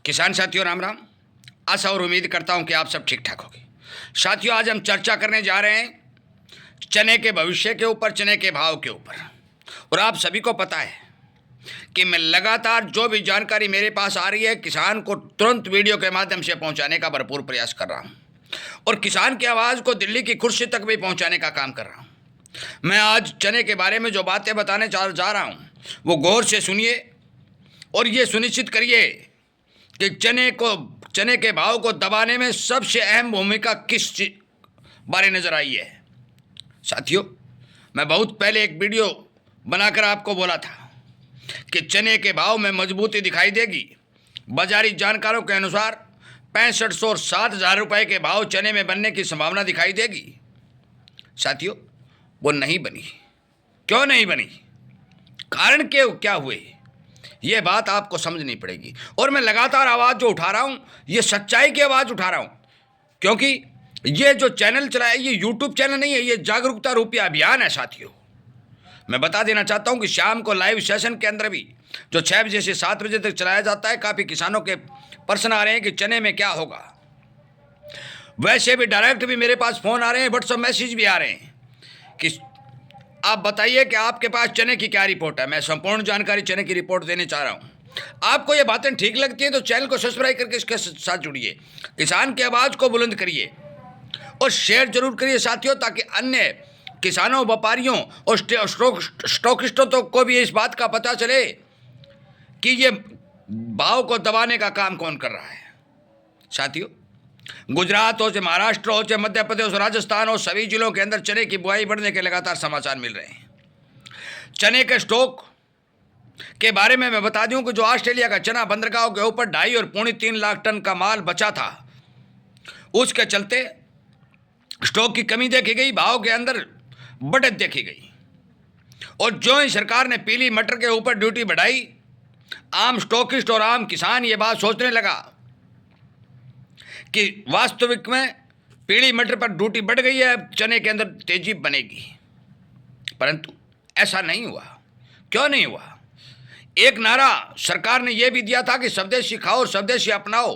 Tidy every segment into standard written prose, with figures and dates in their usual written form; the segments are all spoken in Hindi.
किसान साथियों राम राम। आशा और उम्मीद करता हूं कि आप सब ठीक ठाक होंगे। साथियों आज हम चर्चा करने जा रहे हैं चने के भविष्य के ऊपर, चने के भाव के ऊपर। और आप सभी को पता है कि मैं लगातार जो भी जानकारी मेरे पास आ रही है किसान को तुरंत वीडियो के माध्यम से पहुंचाने का भरपूर प्रयास कर रहा हूं और किसान की आवाज़ को दिल्ली की कुर्सी तक भी पहुंचाने का काम कर रहा हूं। मैं आज चने के बारे में जो बातें बताने जा रहा हूं वो गौर से सुनिए और ये सुनिश्चित करिए कि चने के भाव को दबाने में सबसे अहम भूमिका किस बारे नजर आई है। साथियों मैं बहुत पहले एक वीडियो बनाकर आपको बोला था कि चने के भाव में मजबूती दिखाई देगी। बाजारी जानकारों के अनुसार 6500 और 7000 रुपये के भाव चने में बनने की संभावना दिखाई देगी। साथियों वो नहीं बनी। क्यों नहीं बनी? कारण क्या हुए? ये बात आपको समझनी पड़ेगी। और मैं लगातार आवाज़ जो उठा रहा हूँ ये सच्चाई की आवाज़ उठा रहा हूँ, क्योंकि ये जो चैनल चला है ये यूट्यूब चैनल नहीं है, ये जागरूकता रूपी अभियान है। साथियों मैं बता देना चाहता हूँ कि शाम को लाइव सेशन के अंदर भी जो 6 बजे से 7 बजे तक चलाया जाता है, काफ़ी किसानों के प्रश्न आ रहे हैं कि चने में क्या होगा। वैसे भी डायरेक्ट भी मेरे पास फ़ोन आ रहे हैं, व्हाट्सएप मैसेज भी आ रहे हैं कि आप बताइए कि आपके पास चने की क्या रिपोर्ट है। मैं संपूर्ण जानकारी चने की रिपोर्ट देने चाह रहा हूँ। आपको ये बातें ठीक लगती हैं तो चैनल को सब्सक्राइब करके इसके साथ जुड़िए, किसान की आवाज़ को बुलंद करिए और शेयर जरूर करिए साथियों, ताकि अन्य किसानों, व्यापारियों और स्टॉकिस्टों को भी इस बात का पता चले कि ये भाव को दबाने का काम कौन कर रहा है। साथियों गुजरात हो, चाहे महाराष्ट्र हो, चाहे मध्य प्रदेश, राजस्थान हो, सभी जिलों के अंदर चने की बुआई बढ़ने के लगातार समाचार मिल रहे हैं। चने के स्टॉक के बारे में मैं बता दूं कि जो ऑस्ट्रेलिया का चना बंदरगाहों के ऊपर 2.5 और 3.5 लाख टन का माल बचा था, उसके चलते स्टॉक की कमी देखी गई, भाव के अंदर बढ़त देखी गई। और जो ही सरकार ने पीली मटर के ऊपर ड्यूटी बढ़ाई, आम स्टॉकिस्ट और आम किसान ये बात सोचने लगा कि वास्तविक में पीली मटर पर ड्यूटी बढ़ गई है, अब चने के अंदर तेजी बनेगी। परंतु ऐसा नहीं हुआ। क्यों नहीं हुआ? एक नारा सरकार ने यह भी दिया था कि स्वदेशी खाओ और स्वदेशी अपनाओ।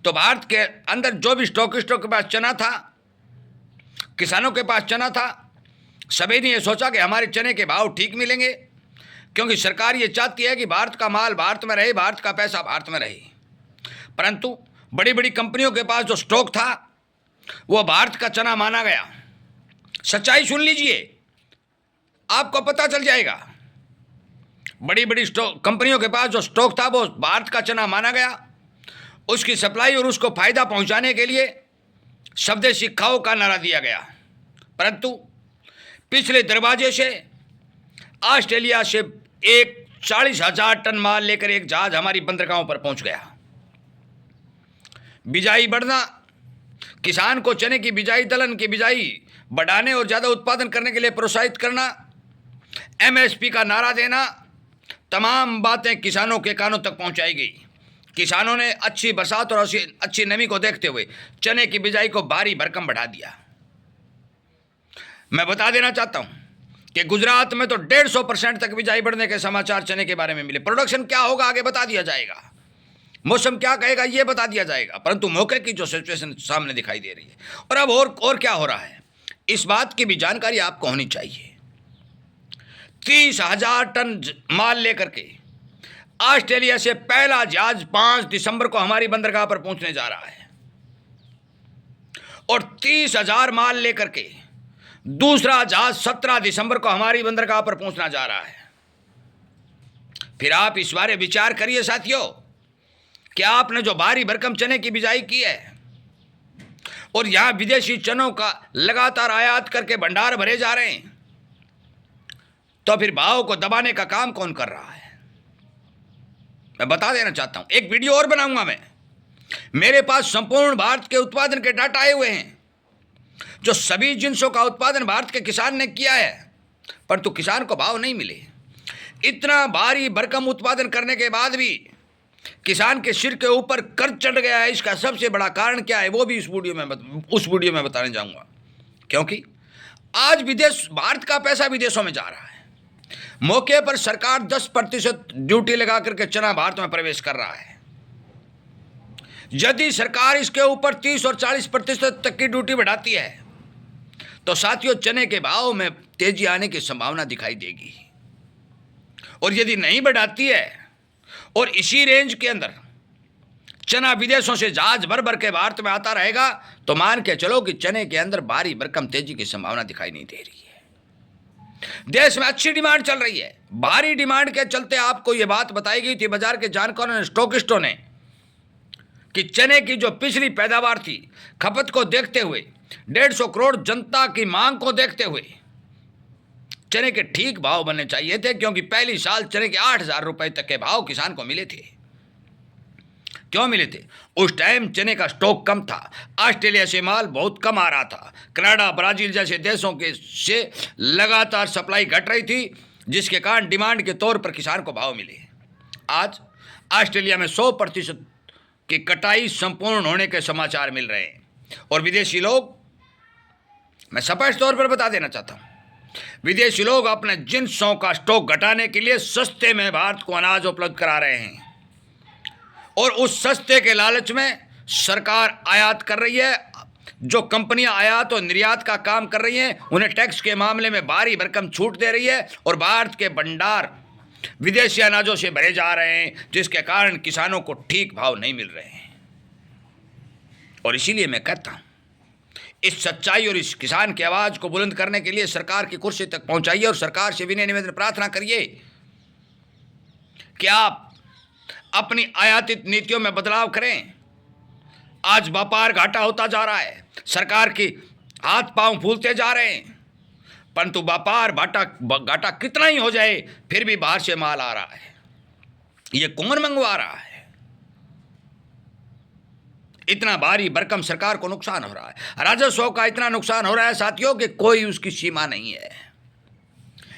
तो भारत के अंदर जो भी स्टॉकिस्टों के पास चना था, किसानों के पास चना था, सभी ने यह सोचा कि हमारे चने के भाव ठीक मिलेंगे, क्योंकि सरकार ये चाहती है कि भारत का माल भारत में रहे, भारत का पैसा भारत में रहे। परंतु बड़ी बड़ी कंपनियों के पास जो स्टॉक था वो भारत का चना माना गया। सच्चाई सुन लीजिए, आपको पता चल जाएगा। बड़ी बड़ी कंपनियों के पास जो स्टॉक था वो भारत का चना माना गया। उसकी सप्लाई और उसको फायदा पहुंचाने के लिए स्वदेशी खाओ का नारा दिया गया। परंतु पिछले दरवाजे से ऑस्ट्रेलिया से एक 40,000 टन माल लेकर एक जहाज हमारी बंदरगाहों पर पहुंच गया। बिजाई बढ़ना, किसान को चने की बिजाई, दलहन की बिजाई बढ़ाने और ज़्यादा उत्पादन करने के लिए प्रोत्साहित करना, एमएसपी का नारा देना, तमाम बातें किसानों के कानों तक पहुंचाई गई। किसानों ने अच्छी बरसात और अच्छी नमी को देखते हुए चने की बिजाई को भारी भरकम बढ़ा दिया। मैं बता देना चाहता हूं कि गुजरात में तो 150% तक बिजाई बढ़ने के समाचार चने के बारे में मिले। प्रोडक्शन क्या होगा आगे बता दिया जाएगा, मौसम क्या कहेगा ये बता दिया जाएगा, परंतु मौके की जो सिचुएशन सामने दिखाई दे रही है और अब और क्या हो रहा है इस बात की भी जानकारी आपको होनी चाहिए। 30,000 टन माल लेकर के ऑस्ट्रेलिया से पहला जहाज 5 दिसंबर को हमारी बंदरगाह पर पहुंचने जा रहा है और 30,000 माल लेकर के दूसरा जहाज 17 दिसंबर को हमारी बंदरगाह पर पहुंचना जा रहा है। फिर आप इस बारे विचार करिए साथियों, क्या आपने जो भारी भरकम चने की बिजाई की है और यहां विदेशी चनों का लगातार आयात करके भंडार भरे जा रहे हैं, तो फिर भाव को दबाने का काम कौन कर रहा है? मैं बता देना चाहता हूं, एक वीडियो और बनाऊंगा मैं। मेरे पास संपूर्ण भारत के उत्पादन के डाटा आए हुए हैं, जो सभी जिंसों का उत्पादन भारत के किसान ने किया है, परंतु किसान को भाव नहीं मिले। इतना भारी भरकम उत्पादन करने के बाद भी किसान के सिर के ऊपर कर्ज चढ़ गया है। इसका सबसे बड़ा कारण क्या है वो भी उस वीडियो में बताने जाऊंगा, क्योंकि आज भारत का पैसा विदेशों में जा रहा है। मौके पर सरकार 10% ड्यूटी लगा करके चना भारत में प्रवेश कर रहा है। यदि सरकार इसके ऊपर 30 और 40% तक की ड्यूटी बढ़ाती है तो साथियों चने के भाव में तेजी आने की संभावना दिखाई देगी। और यदि नहीं बढ़ाती है और इसी रेंज के अंदर चना विदेशों से जहाज भर भर के भारत में आता रहेगा तो मान के चलो कि चने के अंदर भारी भरकम तेजी की संभावना दिखाई नहीं दे रही है। देश में अच्छी डिमांड चल रही है। भारी डिमांड के चलते आपको यह बात बताई गई थी बाजार के जानकारों ने, स्टॉकिस्टों ने, कि चने की जो पिछली पैदावार थी, खपत को देखते हुए, 150 करोड़ जनता की मांग को देखते हुए चने के ठीक भाव बनने चाहिए थे, क्योंकि पहली साल चने के 8,000 रुपए तक के भाव किसान को मिले थे। क्यों मिले थे? उस टाइम चने का स्टॉक कम था, ऑस्ट्रेलिया से माल बहुत कम आ रहा था, कनाडा, ब्राजील जैसे देशों के से लगातार सप्लाई घट रही थी, जिसके कारण डिमांड के तौर पर किसान को भाव मिले। आज ऑस्ट्रेलिया में 100% की कटाई संपूर्ण होने के समाचार मिल रहे हैं और विदेशी लोग, मैं स्पष्ट तौर पर बता देना चाहता हूं, विदेशी लोग अपने जिन्सों का स्टॉक घटाने के लिए सस्ते में भारत को अनाज उपलब्ध करा रहे हैं और उस सस्ते के लालच में सरकार आयात कर रही है। जो कंपनियां आयात और निर्यात का काम कर रही हैं उन्हें टैक्स के मामले में भारी भरकम छूट दे रही है और भारत के भंडार विदेशी अनाजों से भरे जा रहे हैं, जिसके कारण किसानों को ठीक भाव नहीं मिल रहे हैं। और इसीलिए मैं कहता हूं, इस सच्चाई और इस किसान की आवाज को बुलंद करने के लिए सरकार की कुर्सी तक पहुंचाइए और सरकार से विनय निवेदन प्रार्थना करिए कि आप अपनी आयातित नीतियों में बदलाव करें। आज व्यापार घाटा होता जा रहा है, सरकार की हाथ पांव फूलते जा रहे हैं, परंतु व्यापार घाटा कितना ही हो जाए फिर भी बाहर से माल आ रहा है। ये कौन मंगवा रहा है? इतना भारी भरकम सरकार को नुकसान हो रहा है, राजस्व का इतना नुकसान हो रहा है साथियों कि कोई उसकी सीमा नहीं है।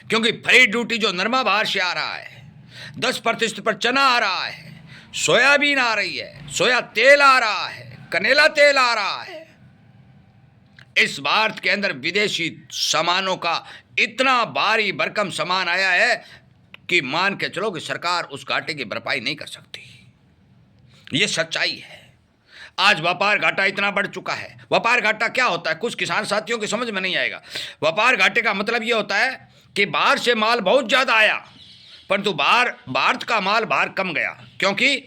क्योंकि फ्री ड्यूटी जो नरमा बाहर से आ रहा है, 10% पर चना आ रहा है, सोयाबीन आ रही है, सोया तेल आ रहा है, कनेला तेल आ रहा है। इस भारत के अंदर विदेशी सामानों का इतना भारी भरकम सामान आया है कि मान के चलो कि सरकार उस घाटे की भरपाई नहीं कर सकती। ये सच्चाई है। आज व्यापार घाटा इतना बढ़ चुका है। व्यापार घाटा क्या होता है? कुछ किसान साथियों की समझ में नहीं आएगा। व्यापार घाटे का मतलब ये होता है कि बाहर से माल बहुत ज़्यादा आया, परंतु भारत का माल बाहर कम गया, क्योंकि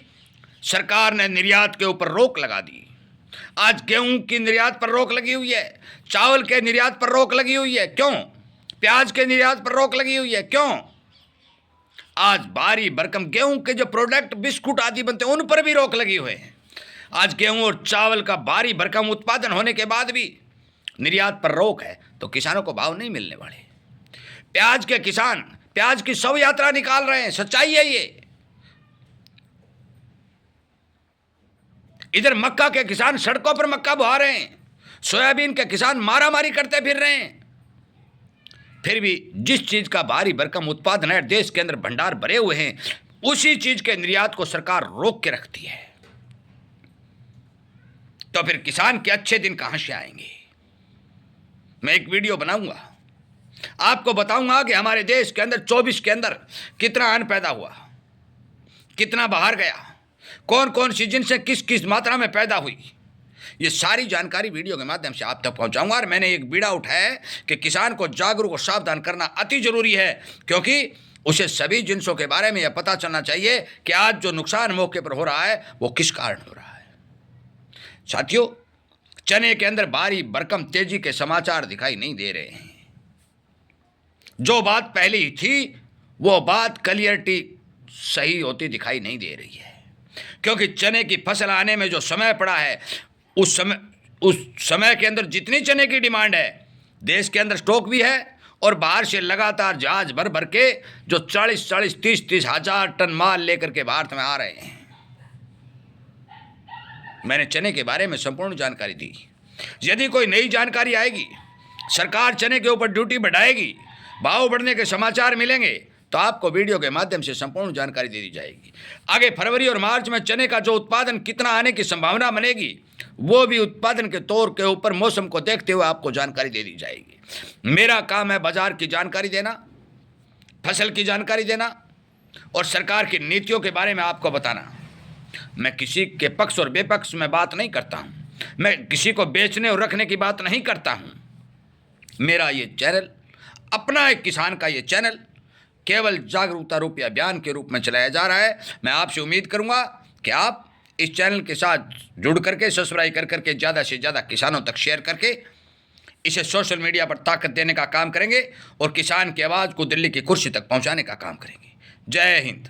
सरकार ने निर्यात के ऊपर रोक लगा दी। आज गेहूं की निर्यात पर रोक लगी हुई है, चावल के निर्यात पर रोक लगी हुई है। क्यों? प्याज के निर्यात पर रोक लगी हुई है। क्यों? आज भारी भरकम गेहूं के जो प्रोडक्ट, बिस्कुट आदि बनते हैं, उन पर भी रोक लगी हुई है। आज गेहूं और चावल का भारी भरकम उत्पादन होने के बाद भी निर्यात पर रोक है, तो किसानों को भाव नहीं मिलने वाले। प्याज के किसान प्याज की शव यात्रा निकाल रहे हैं, सच्चाई है ये। इधर मक्का के किसान सड़कों पर मक्का बुहा रहे हैं, सोयाबीन के किसान मारामारी करते फिर रहे हैं। फिर भी जिस चीज का भारी भरकम उत्पादन है, देश के अंदर भंडार भरे हुए हैं, उसी चीज के निर्यात को सरकार रोक के रखती है। तो फिर किसान के अच्छे दिन कहां से आएंगे? मैं एक वीडियो बनाऊंगा, आपको बताऊंगा कि हमारे देश के अंदर 24 के अंदर कितना अन्न पैदा हुआ, कितना बाहर गया, कौन कौन सी जिनसे किस किस मात्रा में पैदा हुई। ये सारी जानकारी वीडियो के माध्यम से आप तक पहुंचाऊंगा। और मैंने एक बीड़ा उठाया है कि किसान को जागरूक और सावधान करना अति जरूरी है, क्योंकि उसे सभी जिनसों के बारे में यह पता चलना चाहिए कि आज जो नुकसान मौके पर हो रहा है वो किस कारण हो रहा है। साथियों, चने के अंदर भारी भरकम तेजी के समाचार दिखाई नहीं दे रहे हैं। जो बात पहले ही थी वो बात क्लियरिटी सही होती दिखाई नहीं दे रही है, क्योंकि चने की फसल आने में जो समय पड़ा है, उस समय के अंदर जितनी चने की डिमांड है, देश के अंदर स्टॉक भी है और बाहर से लगातार जहाज भर भर के जो 40-40, 30-30 हजार टन माल लेकर के भारत में आ रहे हैं। मैंने चने के बारे में संपूर्ण जानकारी दी। यदि कोई नई जानकारी आएगी, सरकार चने के ऊपर ड्यूटी बढ़ाएगी, भाव बढ़ने के समाचार मिलेंगे, तो आपको वीडियो के माध्यम से संपूर्ण जानकारी दे दी जाएगी। आगे फरवरी और मार्च में चने का जो उत्पादन कितना आने की संभावना बनेगी, वो भी उत्पादन के तौर के ऊपर मौसम को देखते हुए आपको जानकारी दे दी जाएगी। मेरा काम है बाजार की जानकारी देना, फसल की जानकारी देना और सरकार की नीतियों के बारे में आपको बताना। मैं किसी के पक्ष और बेपक्ष में बात नहीं करता हूँ, मैं किसी को बेचने और रखने की बात नहीं करता हूँ। मेरा ये चैनल, अपना एक किसान का ये चैनल केवल जागरूकता रूपी अभियान के रूप में चलाया जा रहा है। मैं आपसे उम्मीद करूंगा कि आप इस चैनल के साथ जुड़ करके, सब्सक्राइब कर करके ज़्यादा से ज़्यादा किसानों तक शेयर करके इसे सोशल मीडिया पर ताकत देने का काम करेंगे और किसान की आवाज़ को दिल्ली की कुर्सी तक पहुंचाने का काम करेंगे। जय हिंद।